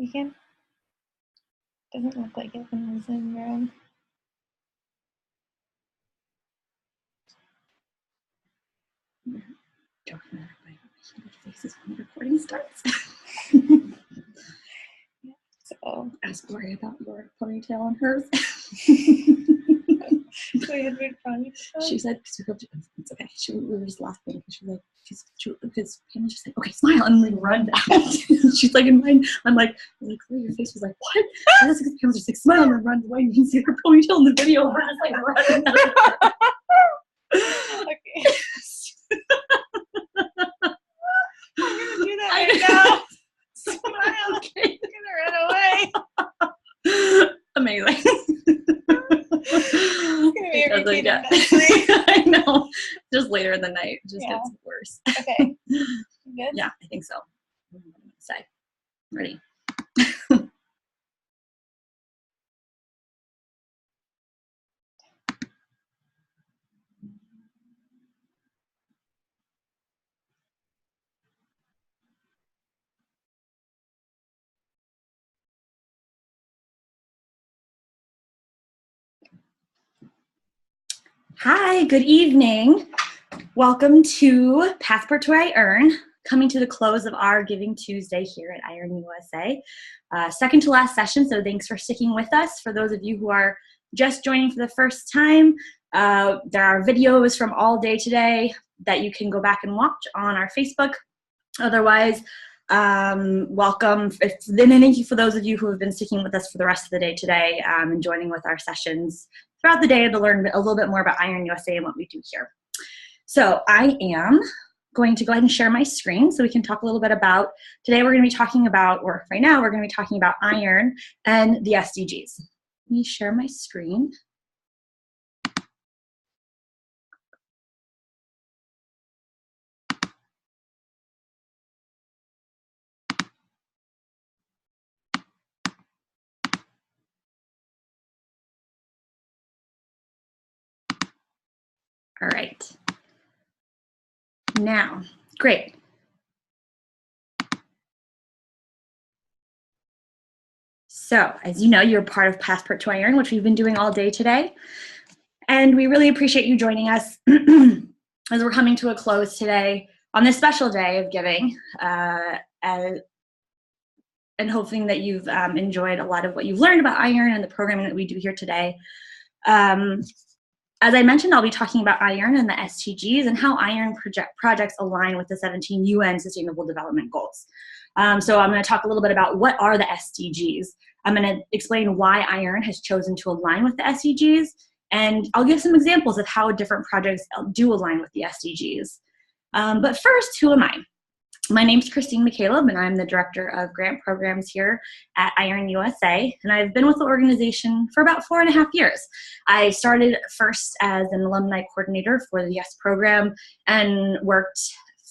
You can. Doesn't look like it when it's in your own. Don't matter my faces when the recording starts. So ask Lori about your ponytail and hers. we had big ponytail. She said, it's okay. We were just laughing. She was like, because Pamela's just like, okay, smile, and like run down. She's like, in mine, I'm like, Lori, your face was like, what? And that's because Pamela's just like, smile and run away. You can see her ponytail in the video. We're just like running. Okay. I'm gonna do that right now. Smile. Okay. I'm gonna run away. Amazing. It's gonna be a repeat Yeah. I know. Just later in the night, it just gets worse. Okay. Good? Yeah, I think so. What am I gonna say? Ready? Hi, good evening. Welcome to Passport to iEARN, coming to the close of our Giving Tuesday here at iEARN-USA. Second to last session, so thanks for sticking with us. For those of you who are just joining for the first time, there are videos from all day today that you can go back and watch on our Facebook. Otherwise, welcome. Thank you for those of you who have been sticking with us for the rest of the day today and joining with our sessions throughout the day to learn a little bit more about iEARN-USA and what we do here. So I am going to go ahead and share my screen so we can talk a little bit about, today we're going to be talking about, or right now we're going to be talking about iEARN and the SDGs. Let me share my screen. All right. Now, great. So, as you know, you're part of Passport to iEARN, which we've been doing all day today. And we really appreciate you joining us as we're coming to a close today on this special day of giving, and hoping that you've enjoyed a lot of what you've learned about iEARN and the programming that we do here today. As I mentioned, I'll be talking about iEARN and the SDGs and how iEARN projects align with the 17 UN Sustainable Development Goals. So I'm going to talk a little bit about what are the SDGs. I'm going to explain why iEARN has chosen to align with the SDGs, and I'll give some examples of how different projects do align with the SDGs. But first, who am I? My name's Christine McCaleb, and I'm the Director of Grant Programs here at iEARN-USA, and I've been with the organization for about 4.5 years. I started first as an alumni coordinator for the YES program and worked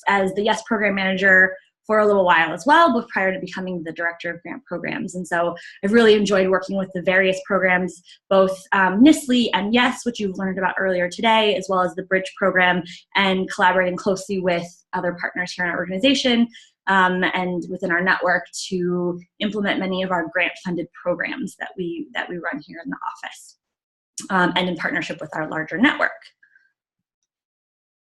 as the YES program manager for a little while as well, but prior to becoming the Director of Grant Programs. And so I've really enjoyed working with the various programs, both NISLE and YES, which you've learned about earlier today, as well as the Bridge program, and collaborating closely with other partners here in our organization and within our network to implement many of our grant-funded programs that we run here in the office, and in partnership with our larger network.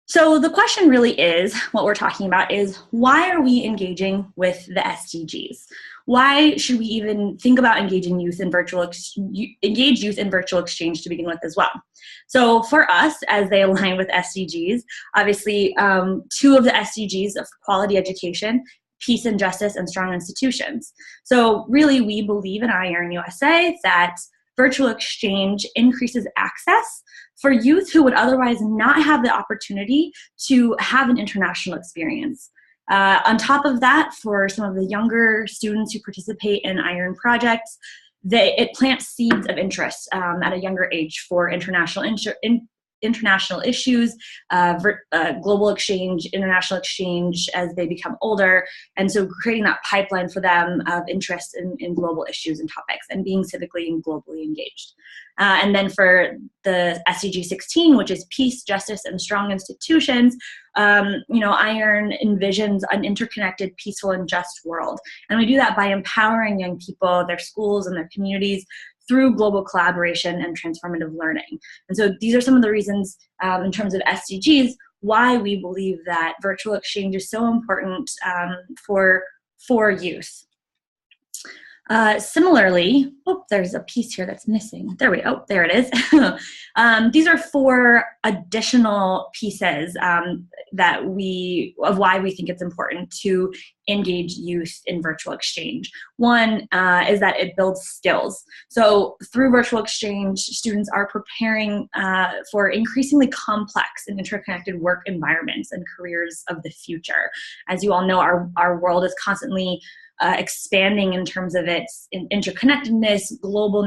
So the question really is, what we're talking about is, why are we engaging with the SDGs? Why should we even think about engaging youth in virtual exchange to begin with as well? So for us, as they align with SDGs, obviously 2 of the SDGs of quality education, peace and justice, and strong institutions. So really, we believe in iEARN-USA that virtual exchange increases access for youth who would otherwise not have the opportunity to have an international experience. On top of that, for some of the younger students who participate in iEARN projects, it plants seeds of interest at a younger age for international international issues, global exchange, international exchange as they become older. And so creating that pipeline for them of interest in global issues and topics and being civically and globally engaged. And then for the SDG 16, which is peace, justice, and strong institutions, iEARN envisions an interconnected, peaceful, and just world. And we do that by empowering young people, their schools, and their communities through global collaboration and transformative learning. And so these are some of the reasons in terms of SDGs why we believe that virtual exchange is so important for youth. Similarly, there's a piece here that's missing. There it is. These are 4 additional pieces of why we think it's important to engage youth in virtual exchange. One is that it builds skills. So through virtual exchange, students are preparing for increasingly complex and interconnected work environments and careers of the future. As you all know, our world is constantly expanding in terms of its interconnectedness, global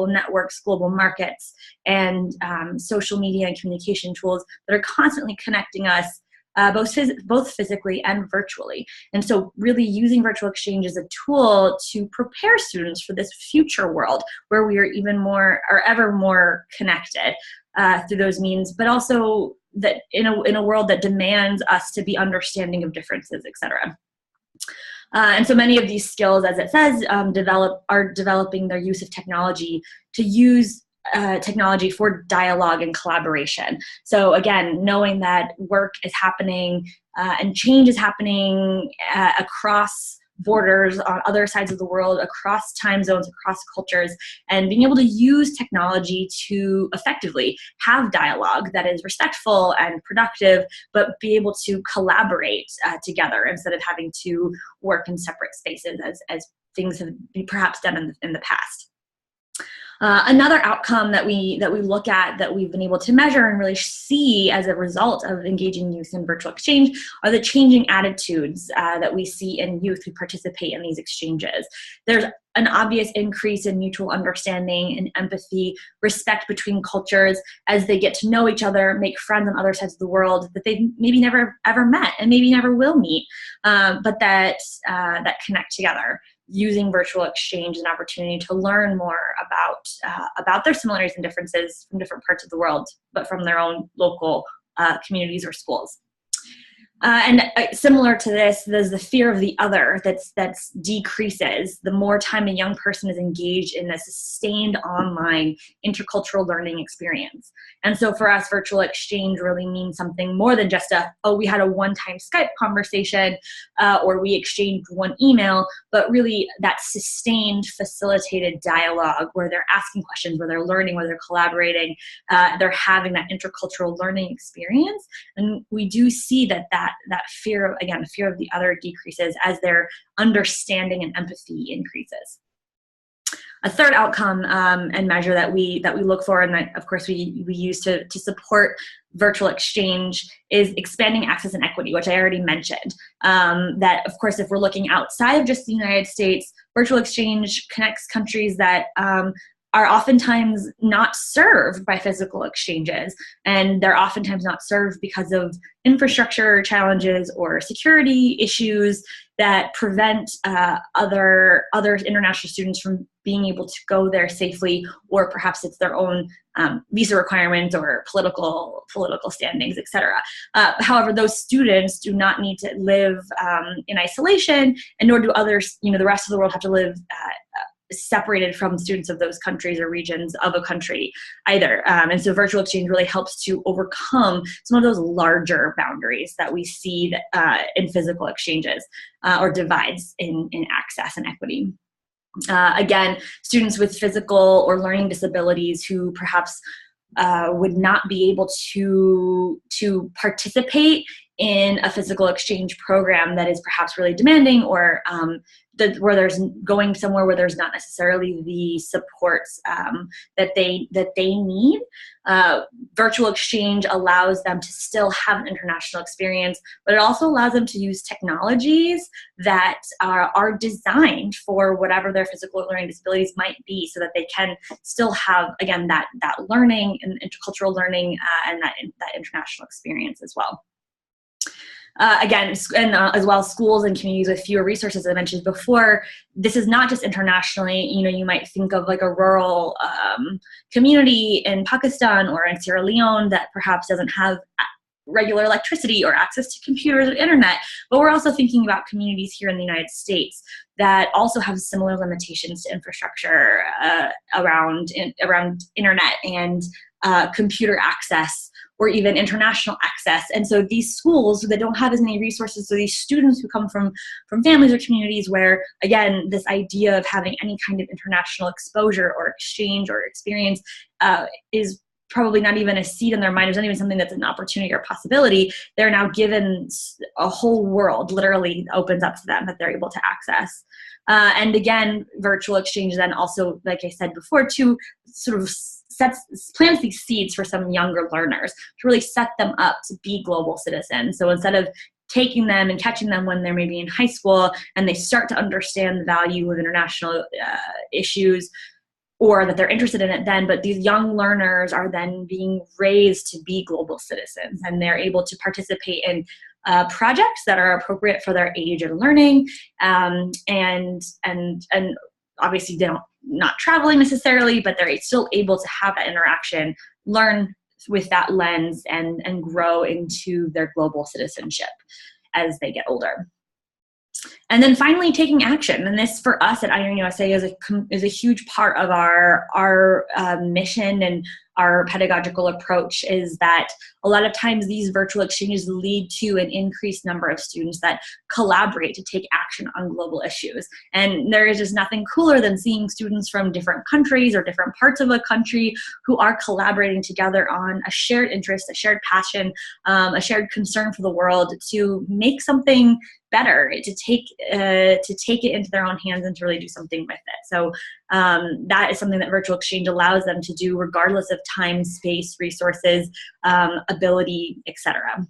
networks, global markets, and social media and communication tools that are constantly connecting us both physically and virtually. And so really using virtual exchange as a tool to prepare students for this future world where we are ever more connected through those means, but also that in a world that demands us to be understanding of differences, et cetera. And so many of these skills, as it says, are developing their use of technology to use technology for dialogue and collaboration. So again, knowing that work is happening and change is happening across borders on other sides of the world, across time zones, across cultures, and being able to use technology to effectively have dialogue that is respectful and productive, but be able to collaborate together instead of having to work in separate spaces as things have been perhaps done in the past. Another outcome that we look at, that we've been able to measure and really see as a result of engaging youth in virtual exchange, are the changing attitudes that we see in youth who participate in these exchanges. There's an obvious increase in mutual understanding and empathy, respect between cultures as they get to know each other, make friends on other sides of the world that they've maybe never ever met and maybe never will meet, but that connect together, using virtual exchange as an opportunity to learn more about their similarities and differences from different parts of the world, but from their own local communities or schools. And similar to this, there's the fear of the other that's decreases the more time a young person is engaged in a sustained online intercultural learning experience. And so for us, virtual exchange really means something more than just we had a one-time Skype conversation or we exchanged one email, but really that sustained facilitated dialogue where they're asking questions, where they're learning, where they're collaborating, they're having that intercultural learning experience. And we do see that fear of the other decreases as their understanding and empathy increases. A third outcome and measure that we look for, and that of course we use to support virtual exchange, is expanding access and equity, which I already mentioned. That of course, if we're looking outside of just the United States, virtual exchange connects countries that are oftentimes not served by physical exchanges. And they're oftentimes not served because of infrastructure challenges or security issues that prevent other international students from being able to go there safely, or perhaps it's their own visa requirements or political standings, et cetera. However, those students do not need to live in isolation, and nor do others, the rest of the world have to live separated from students of those countries or regions of a country either. And so virtual exchange really helps to overcome some of those larger boundaries that we see in physical exchanges or divides in access and equity. Again, students with physical or learning disabilities who perhaps would not be able to participate in a physical exchange program that is perhaps really demanding, or where there's going somewhere where there's not necessarily the supports that they need. Virtual exchange allows them to still have an international experience, but it also allows them to use technologies that are designed for whatever their physical learning disabilities might be, so that they can still have, again, that learning and intercultural learning and that international experience as well. Again, and as well, schools and communities with fewer resources, as I mentioned before, this is not just internationally. You might think of like a rural community in Pakistan or in Sierra Leone that perhaps doesn't have regular electricity or access to computers or internet, but we're also thinking about communities here in the United States that also have similar limitations to infrastructure around internet and computer access, or even international access. And so these schools that don't have as many resources, so these students who come from families or communities where, again, this idea of having any kind of international exposure or exchange or experience is probably not even a seed in their mind. There's not even something that's an opportunity or possibility. They're now given a whole world, literally opens up to them, that they're able to access. And again, virtual exchange then also, like I said before, to sort of plants these seeds for some younger learners to really set them up to be global citizens. So instead of taking them and catching them when they're maybe in high school and they start to understand the value of international issues, or that they're interested in it then, but these young learners are then being raised to be global citizens, and they're able to participate in projects that are appropriate for their age and learning, and obviously they don't not traveling necessarily, but they're still able to have that interaction, learn with that lens, and grow into their global citizenship as they get older. And then finally, taking action. And this, for us at iEARN-USA, is a huge part of our mission and our pedagogical approach, is that a lot of times these virtual exchanges lead to an increased number of students that collaborate to take action on global issues. And there is just nothing cooler than seeing students from different countries or different parts of a country who are collaborating together on a shared interest, a shared passion, a shared concern for the world to make something better, to take it into their own hands and to really do something with it. So that is something that virtual exchange allows them to do, regardless of time, space, resources, ability, etc.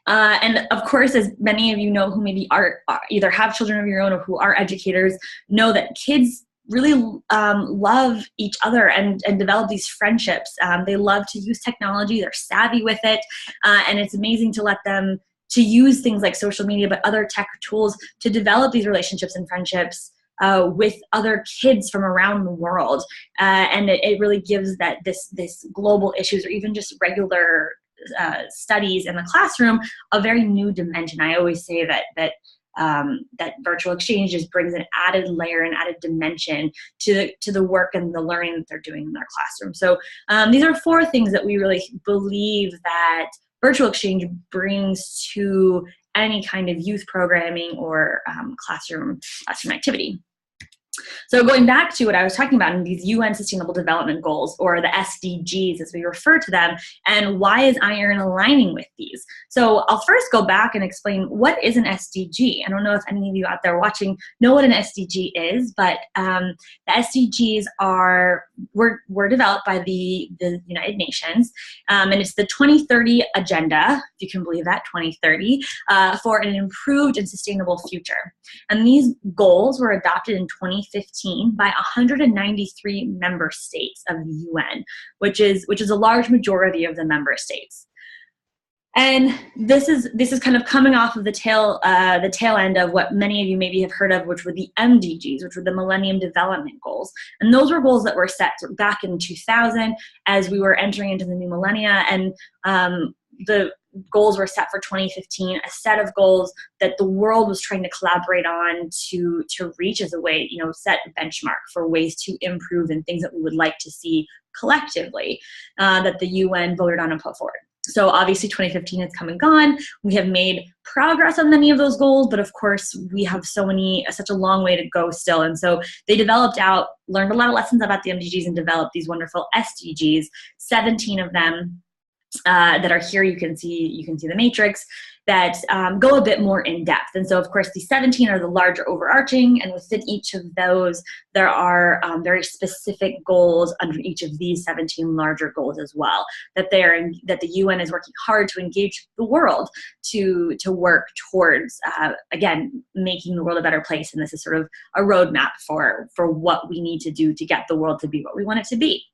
And of course, as many of you know who maybe are either have children of your own or who are educators, know that kids really love each other and develop these friendships. They love to use technology, they're savvy with it, and it's amazing to let them to use things like social media, but other tech tools to develop these relationships and friendships with other kids from around the world. And it really gives that this global issues, or even just regular studies in the classroom, a very new dimension. I always say that virtual exchange just brings an added layer and added dimension to the work and the learning that they're doing in their classroom. So these are 4 things that we really believe that virtual exchange brings to any kind of youth programming or classroom activity. So going back to what I was talking about in these UN Sustainable Development Goals, or the SDGs as we refer to them, and why is iEARN aligning with these? So I'll first go back and explain what is an SDG. I don't know if any of you out there watching know what an SDG is, but the SDGs were developed by the United Nations, and it's the 2030 agenda, if you can believe that, 2030, for an improved and sustainable future. And these goals were adopted in 2015 by 193 member states of the UN, which is a large majority of the member states. And this is kind of coming off of the tail end of what many of you maybe have heard of, which were the MDGs, which were the Millennium Development Goals. And those were goals that were set back in 2000 as we were entering into the new millennia. And the goals were set for 2015, a set of goals that the world was trying to collaborate on to reach as a way, set a benchmark for ways to improve and things that we would like to see collectively that the UN voted on and put forward. So obviously 2015 has come and gone. We have made progress on many of those goals, but of course we have such a long way to go still. And so they learned a lot of lessons about the MDGs and developed these wonderful SDGs, 17 of them. that are here. You can see the matrix that go a bit more in depth. And so, of course, the 17 are the larger overarching, and within each of those, there are very specific goals under each of these 17 larger goals as well, that the UN is working hard to engage the world to work towards, again, making the world a better place. And this is sort of a roadmap for what we need to do to get the world to be what we want it to be.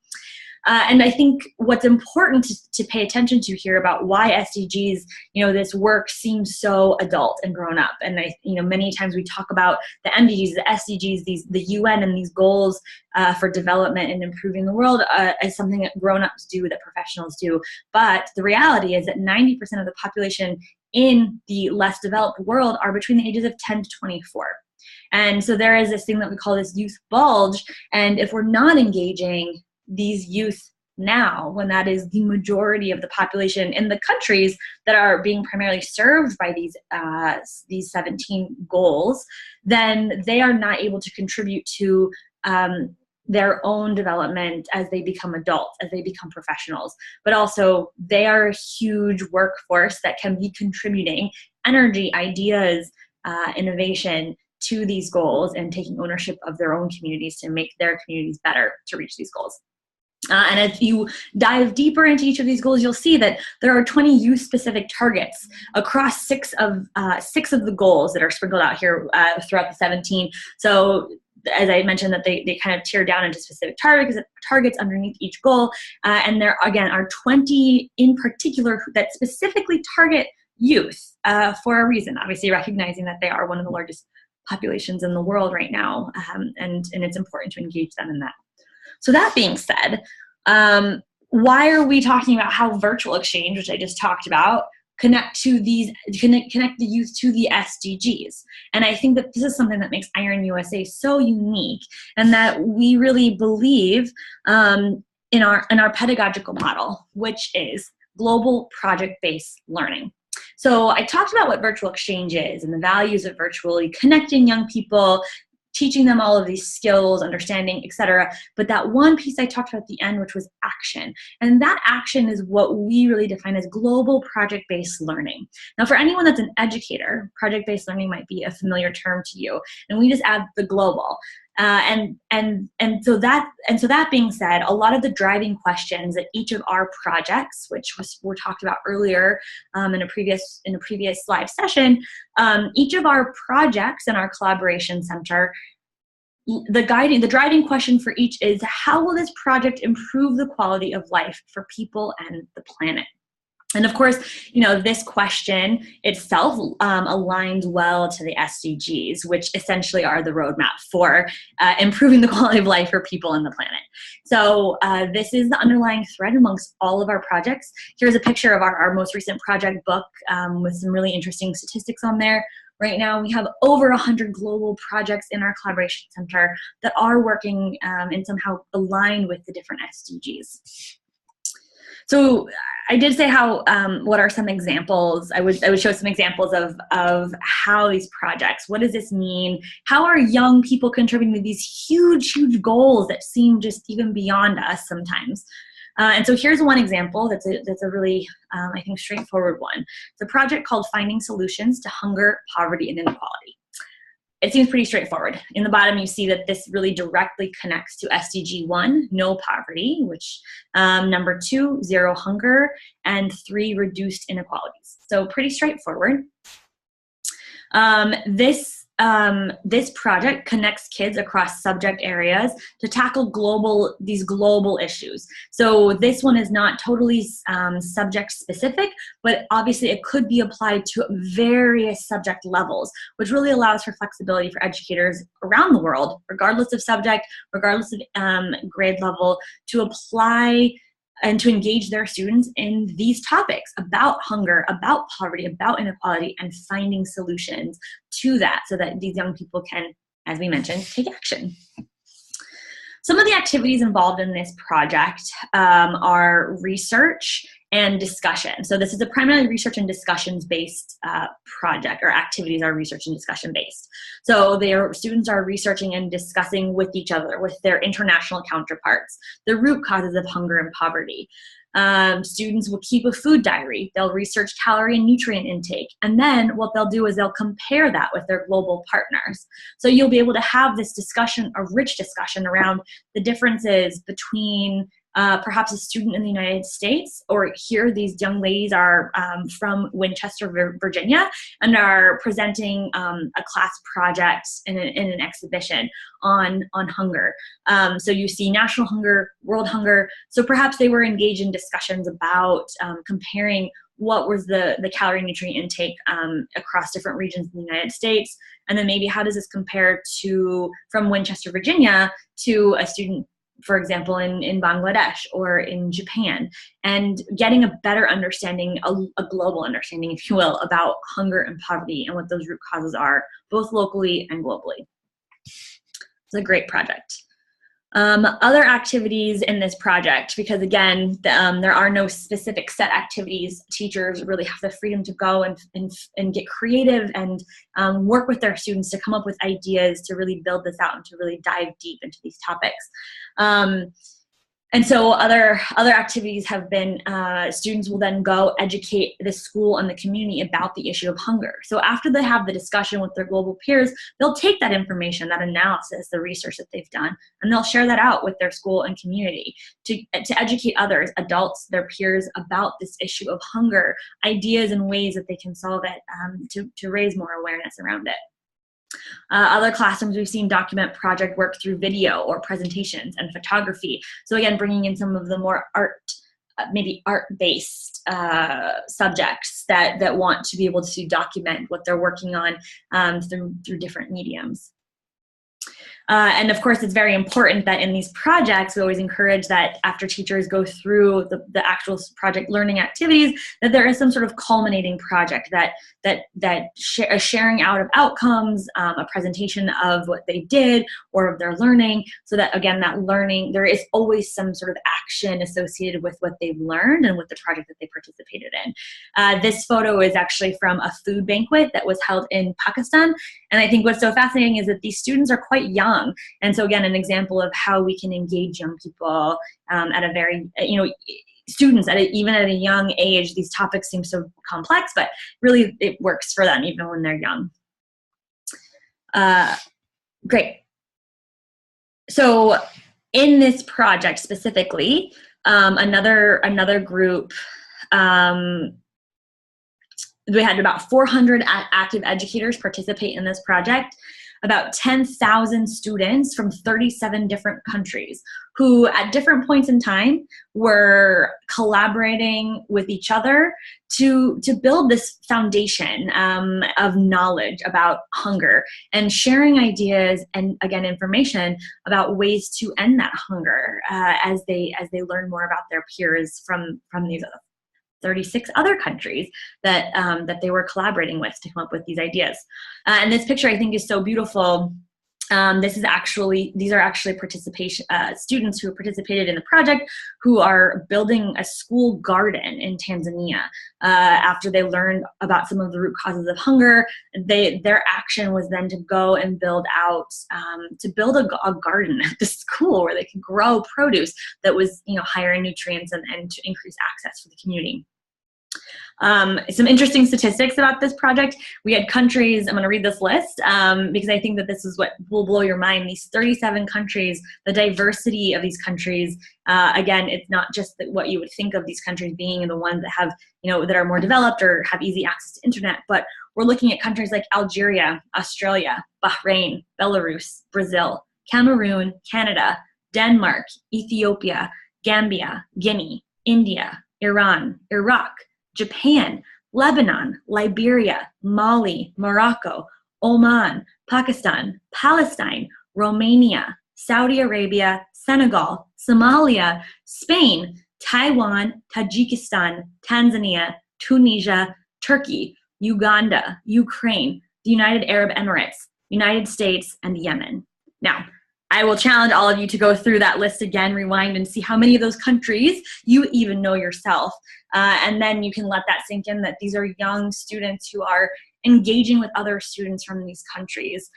And I think what's important to pay attention to here about why SDGs, this work seems so adult and grown up. And many times we talk about the MDGs, the SDGs, the UN and these goals for development and improving the world as something that grown-ups do, that professionals do. But the reality is that 90% of the population in the less developed world are between the ages of 10 to 24. And so there is this thing that we call this youth bulge. And if we're not engaging these youth now, when that is the majority of the population in the countries that are being primarily served by these 17 goals, then they are not able to contribute to their own development as they become adults, as they become professionals. But also, they are a huge workforce that can be contributing energy, ideas, innovation to these goals, and taking ownership of their own communities to make their communities better to reach these goals. And if you dive deeper into each of these goals, you'll see that there are 20 youth-specific targets across six of the goals that are sprinkled out here throughout the 17. So, as I mentioned, that they kind of tear down into specific targets underneath each goal. And there, again, are 20 in particular that specifically target youth for a reason, obviously recognizing that they are one of the largest populations in the world right now, and it's important to engage them in that. So that being said, why are we talking about how virtual exchange, which I just talked about, connect the youth to the SDGs? And I think that this is something that makes iEARN-USA so unique, and that we really believe in our pedagogical model, which is global project-based learning. So I talked about what virtual exchange is and the values of virtually connecting young people, teaching them all of these skills, understanding, etc. But that one piece I talked about at the end, which was action. And that action is what we really define as global project-based learning. Now, for anyone that's an educator, project-based learning might be a familiar term to you. And we just add the global. So that being said, a lot of the driving questions that each of our projects, which were talked about earlier in a previous live session, each of our projects in our collaboration center, the driving question for each is, how will this project improve the quality of life for people and the planet? And of course, this question itself aligns well to the SDGs, which essentially are the roadmap for improving the quality of life for people and the planet. So this is the underlying thread amongst all of our projects. Here's a picture of our most recent project book with some really interesting statistics on there. Right now, we have over 100 global projects in our collaboration center that are working and somehow aligned with the different SDGs. So I did say what are some examples? I would show some examples of how these projects, what does this mean? How are young people contributing to these huge, huge goals that seem just even beyond us sometimes? And so here's one example that's a really, I think, straightforward one. It's a project called Finding Solutions to Hunger, Poverty, and Inequality. It seems pretty straightforward. In the bottom, you see that this really directly connects to SDG 1, no poverty, which number 2, zero hunger, and 3, reduced inequalities. So pretty straightforward. This project connects kids across subject areas to tackle these global issues. So this one is not totally subject specific, but obviously it could be applied to various subject levels, which really allows for flexibility for educators around the world, regardless of subject, regardless of grade level, to apply and to engage their students in these topics about hunger, about poverty, about inequality, and finding solutions to that so that these young people can, as we mentioned, take action. Some of the activities involved in this project are research and discussion. So this is a primarily research and discussions based project, or activities are research and discussion based. So their students are researching and discussing with each other, with their international counterparts, the root causes of hunger and poverty. Students will keep a food diary. They'll research calorie and nutrient intake. And then what they'll do is they'll compare that with their global partners. So you'll be able to have this discussion, a rich discussion around the differences between perhaps a student in the United States, or here these young ladies are from Winchester, Virginia, and are presenting a class project in an exhibition on hunger. So you see national hunger, world hunger. So perhaps they were engaged in discussions about comparing what was the calorie nutrient intake across different regions in the United States, and then maybe how does this compare to from Winchester, Virginia, to a student, for example, in Bangladesh or in Japan, and getting a better understanding, a global understanding, if you will, about hunger and poverty and what those root causes are, both locally and globally. It's a great project. Other activities in this project, because again, there are no specific set activities. Teachers really have the freedom to go and get creative and work with their students to come up with ideas to really build this out and to really dive deep into these topics. And so other activities have been, students will then go educate the school and the community about the issue of hunger. So after they have the discussion with their global peers, they'll take that information, that analysis, the research that they've done, and they'll share that out with their school and community to educate others, adults, their peers, about this issue of hunger, ideas and ways that they can solve it, to raise more awareness around it. Other classrooms we've seen document project work through video or presentations and photography. So again, bringing in some of the more maybe art-based subjects that want to be able to document what they're working on through different mediums. And of course, it's very important that in these projects, we always encourage that after teachers go through the actual project learning activities, that there is some sort of culminating project, a sharing out of outcomes, a presentation of what they did or of their learning, so that again, that learning, there is always some sort of action associated with what they've learned and with the project that they participated in. This photo is actually from a food banquet that was held in Pakistan. And I think what's so fascinating is that these students are quite young. And so again, an example of how we can engage young people at a very, students even at a young age. These topics seem so complex, but really it works for them even when they're young. Great. So in this project specifically, another group, we had about 400 active educators participate in this project, about 10,000 students from 37 different countries who at different points in time were collaborating with each other to build this foundation of knowledge about hunger and sharing ideas and again information about ways to end that hunger as they learn more about their peers from these 36 other countries that they were collaborating with to come up with these ideas. And this picture I think is so beautiful. These are actually participation students who participated in the project who are building a school garden in Tanzania. After they learned about some of the root causes of hunger, their action was then to go and build out, to build a garden at the school where they could grow produce that was higher in nutrients and to increase access for the community. Some interesting statistics about this project. We had countries, I'm going to read this list because I think that this is what will blow your mind. These 37 countries, the diversity of these countries, again, it's not just what you would think of these countries being the ones that have, that are more developed or have easy access to internet, but we're looking at countries like Algeria, Australia, Bahrain, Belarus, Brazil, Cameroon, Canada, Denmark, Ethiopia, Gambia, Guinea, India, Iran, Iraq, Japan, Lebanon, Liberia, Mali, Morocco, Oman, Pakistan, Palestine, Romania, Saudi Arabia, Senegal, Somalia, Spain, Taiwan, Tajikistan, Tanzania, Tunisia, Turkey, Uganda, Ukraine, the United Arab Emirates, United States, and Yemen. Now, I will challenge all of you to go through that list again, rewind, and see how many of those countries you even know yourself. And then you can let that sink in that these are young students who are engaging with other students from these countries,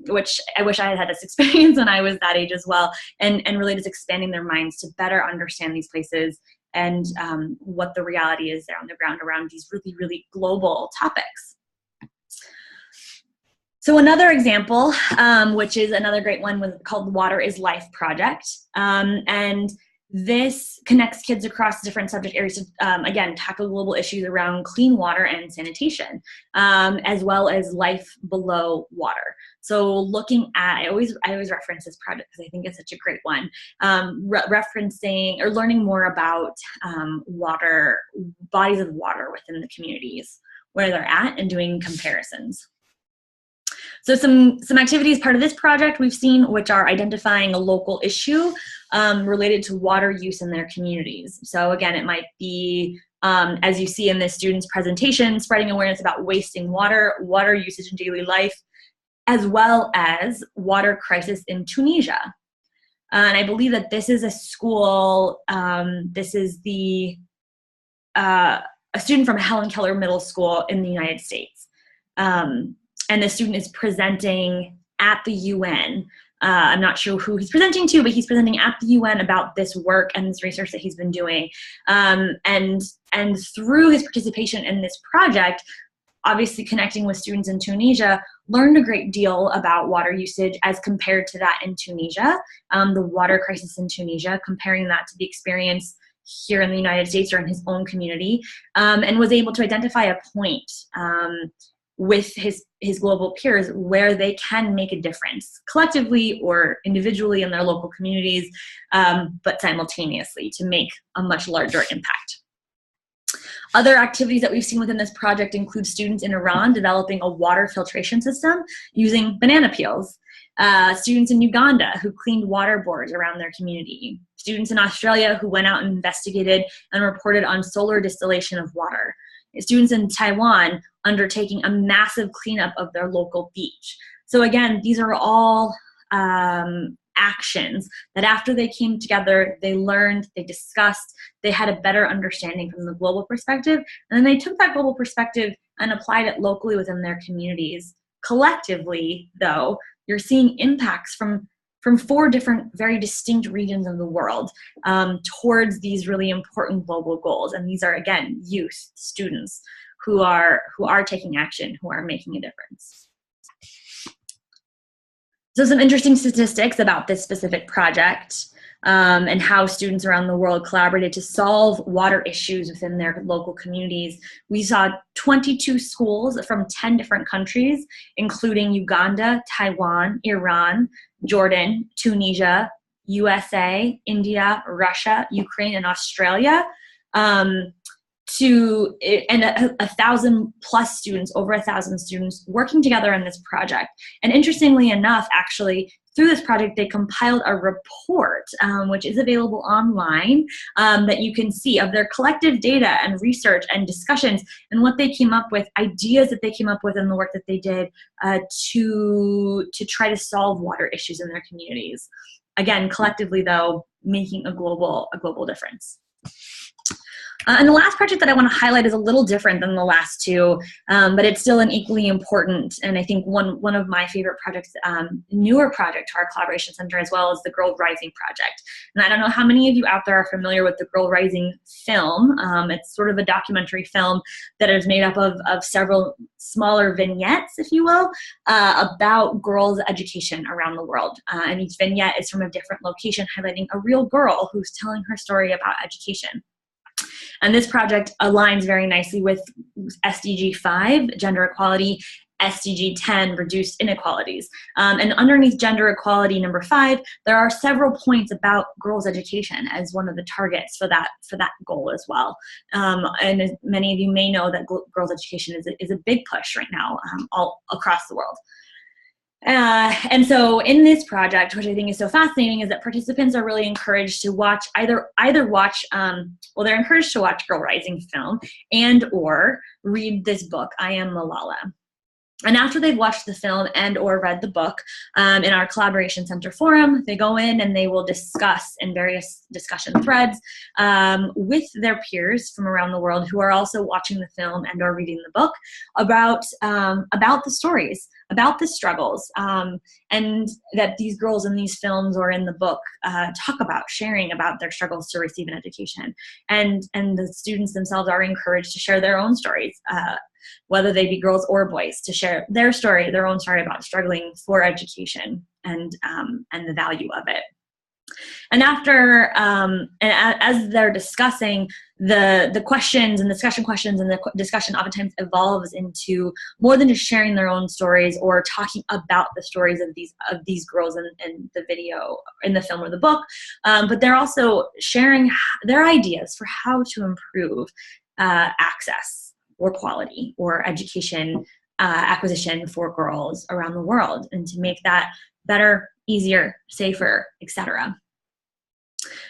which I wish I had had this experience when I was that age as well, and really just expanding their minds to better understand these places and what the reality is there on the ground around these really, really global topics. So another example, which is another great one, was called Water is Life Project. And this connects kids across different subject areas to, again, tackle global issues around clean water and sanitation, as well as life below water. So looking at, I always reference this project because I think it's such a great one, referencing or learning more about water, bodies of water within the communities where they're at, and doing comparisons. So some activities part of this project we've seen, which are identifying a local issue related to water use in their communities. So again, it might be, as you see in this student's presentation, spreading awareness about wasting water, water usage in daily life, as well as water crisis in Tunisia. And I believe that this is a school, this is a student from Helen Keller Middle School in the United States. And the student is presenting at the UN. I'm not sure who he's presenting to, but he's presenting at the UN about this work and this research that he's been doing. And through his participation in this project, obviously connecting with students in Tunisia, learned a great deal about water usage as compared to that in Tunisia, the water crisis in Tunisia, comparing that to the experience here in the United States or in his own community, and was able to identify a point with his global peers where they can make a difference collectively or individually in their local communities, but simultaneously to make a much larger impact. Other activities that we've seen within this project include students in Iran developing a water filtration system using banana peels, students in Uganda who cleaned water boards around their community, students in Australia who went out and investigated and reported on solar distillation of water, students in Taiwan undertaking a massive cleanup of their local beach. So again, these are all actions that after they came together, they learned, they discussed, they had a better understanding from the global perspective, and then they took that global perspective and applied it locally within their communities. Collectively, though, you're seeing impacts from 4 different, very distinct regions of the world towards these really important global goals. And these are, again, youth, students who are taking action, who are making a difference. So some interesting statistics about this specific project and how students around the world collaborated to solve water issues within their local communities. We saw 22 schools from 10 different countries, including Uganda, Taiwan, Iran, Jordan, Tunisia, USA, India, Russia, Ukraine, and Australia, and 1,000+ students, over 1,000 students working together in this project. And interestingly enough, actually, through this project, they compiled a report, which is available online, that you can see of their collective data and research and discussions and what they came up with, ideas that they came up with in the work that they did to try to solve water issues in their communities. Again, collectively, though, making a global difference. And the last project that I want to highlight is a little different than the last 2, but it's still an equally important, and I think one of my favorite projects, newer project to our collaboration center as well, is the Girl Rising project. And I don't know how many of you out there are familiar with the Girl Rising film. It's sort of a documentary film that is made up of several smaller vignettes, if you will, about girls' education around the world. And each vignette is from a different location, highlighting a real girl who's telling her story about education. And this project aligns very nicely with SDG 5, gender equality, SDG 10, reduced inequalities. And underneath gender equality number 5, there are several points about girls' education as one of the targets for that goal as well. And as many of you may know, that girls' education is a big push right now all across the world. And so in this project, which I think is so fascinating, is that participants are really encouraged to watch they're encouraged to watch Girl Rising film and or read this book, I Am Malala. And after they've watched the film and or read the book, in our Collaboration Center forum, they go in and they will discuss in various discussion threads with their peers from around the world who are also watching the film and or reading the book about the stories about the struggles, and that these girls in these films or in the book talk about, sharing about their struggles to receive an education. And the students themselves are encouraged to share their own stories, whether they be girls or boys, to share their story, their own story about struggling for education and the value of it. And after, and as they're discussing, the questions and discussion questions and the discussion oftentimes evolves into more than just sharing their own stories or talking about the stories of these girls in the video, in the film or the book, but they're also sharing their ideas for how to improve access or quality or education acquisition for girls around the world, and to make that better, easier, safer, etc.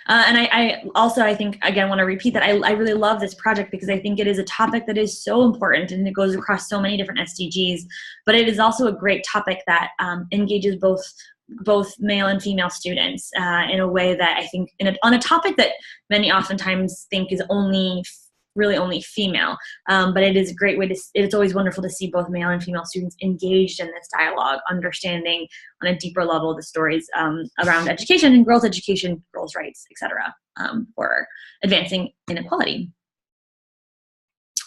And I think, again, want to repeat that I really love this project because I think it is a topic that is so important and it goes across so many different SDGs, but it is also a great topic that engages both male and female students in a way that I think, on a topic that many oftentimes think is really only female, but it is a great way it's always wonderful to see both male and female students engaged in this dialogue, understanding on a deeper level the stories around education and girls' education, girls' rights, etc., for advancing inequality.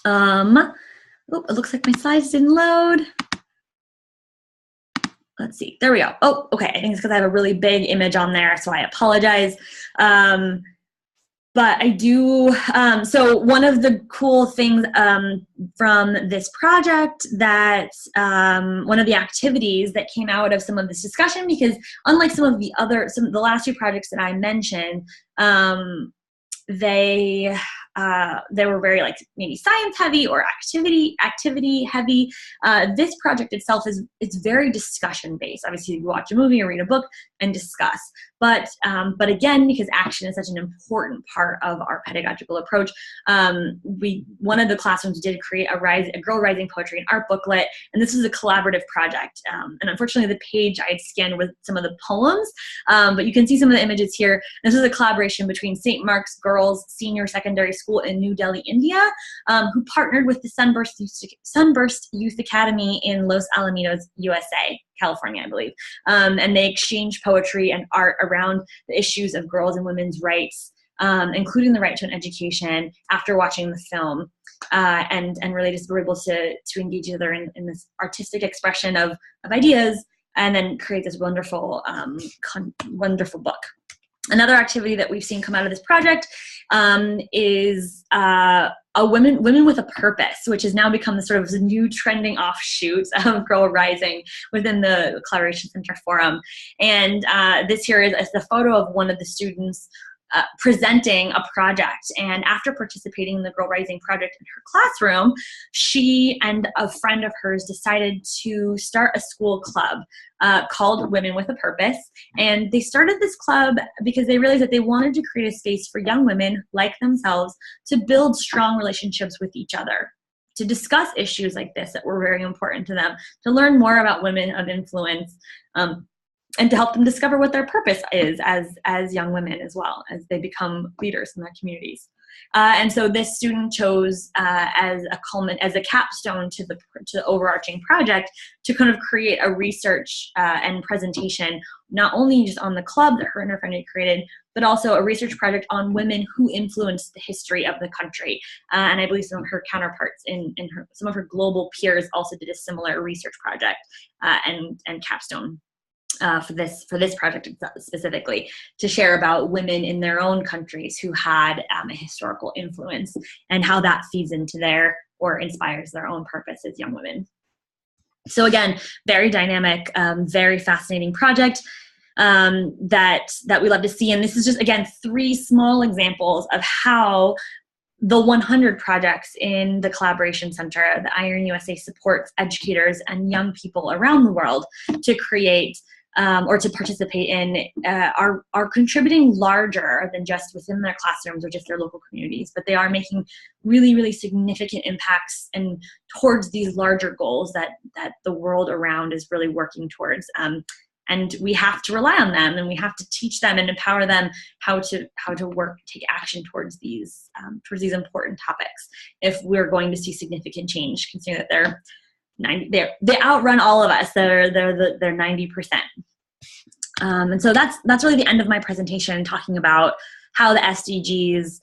It looks like my slides didn't load. Let's see, there we go. Oh, okay, I think it's because I have a really big image on there, so I apologize. But I do, so one of the cool things from this project that, one of the activities that came out of some of this discussion, because unlike some of the last two projects that I mentioned, they were very maybe science heavy or activity heavy. This project itself it's very discussion based. Obviously, you watch a movie or read a book and discuss. But again, because action is such an important part of our pedagogical approach, one of the classrooms did create a Girl Rising Poetry and Art booklet, and this was a collaborative project. And unfortunately, the page I had scanned with some of the poems, but you can see some of the images here. This was a collaboration between St. Mark's Girls Senior Secondary School in New Delhi, India, who partnered with the Sunburst Youth Academy in Los Alamitos, USA. California, I believe. And they exchange poetry and art around the issues of girls and women's rights, including the right to an education, after watching the film. And really just were able to engage each other in this artistic expression of ideas, and then create this wonderful, wonderful book. Another activity that we've seen come out of this project is Women with a Purpose, which has now become the sort of new trending offshoot of Girl Rising within the Collaboration Center Forum. And this here is the photo of one of the students presenting a project. And after participating in the Girl Rising project in her classroom, she and a friend of hers decided to start a school club called Women with a Purpose. And they started this club because they realized that they wanted to create a space for young women like themselves to build strong relationships with each other, to discuss issues like this that were very important to them, to learn more about women of influence, and to help them discover what their purpose is as young women as well, as they become leaders in their communities. And so this student chose as a capstone to the overarching project to kind of create a research and presentation, not only just on the club that her and her friend had created, but also a research project on women who influenced the history of the country. And I believe some of her counterparts some of her global peers also did a similar research project and capstone. For this project specifically, to share about women in their own countries who had a historical influence and how that feeds into or inspires their own purpose as young women. So again, very dynamic, very fascinating project that we love to see. And this is just, again, 3 small examples of how the 100 projects in the Collaboration Center, the iEARN-USA, supports educators and young people around the world to create or to participate in are contributing larger than just within their classrooms or just their local communities, but they are making really, really significant impacts and towards these larger goals that the world around is really working towards. And we have to rely on them, and we have to teach them and empower them how to take action towards these important topics if we're going to see significant change, considering that they outrun all of us. They're 90%. And so that's really the end of my presentation, talking about how the SDGs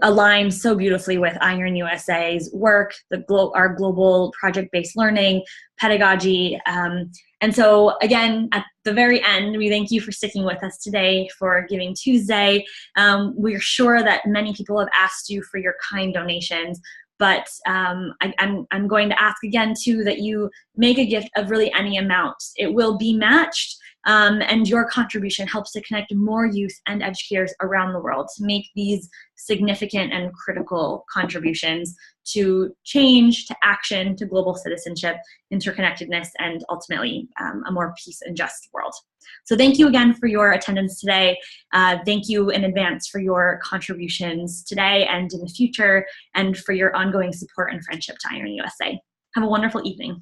align so beautifully with iEARN-USA's work, our global project-based learning, pedagogy. And so again, at the very end, we thank you for sticking with us today for Giving Tuesday. We're sure that many people have asked you for your kind donations, but I'm going to ask again too that you make a gift of really any amount. It will be matched. And your contribution helps to connect more youth and educators around the world to make these significant and critical contributions to change, to action, to global citizenship, interconnectedness, and ultimately a more peace and just world. So thank you again for your attendance today. Thank you in advance for your contributions today and in the future, and for your ongoing support and friendship to iEARN-USA. Have a wonderful evening.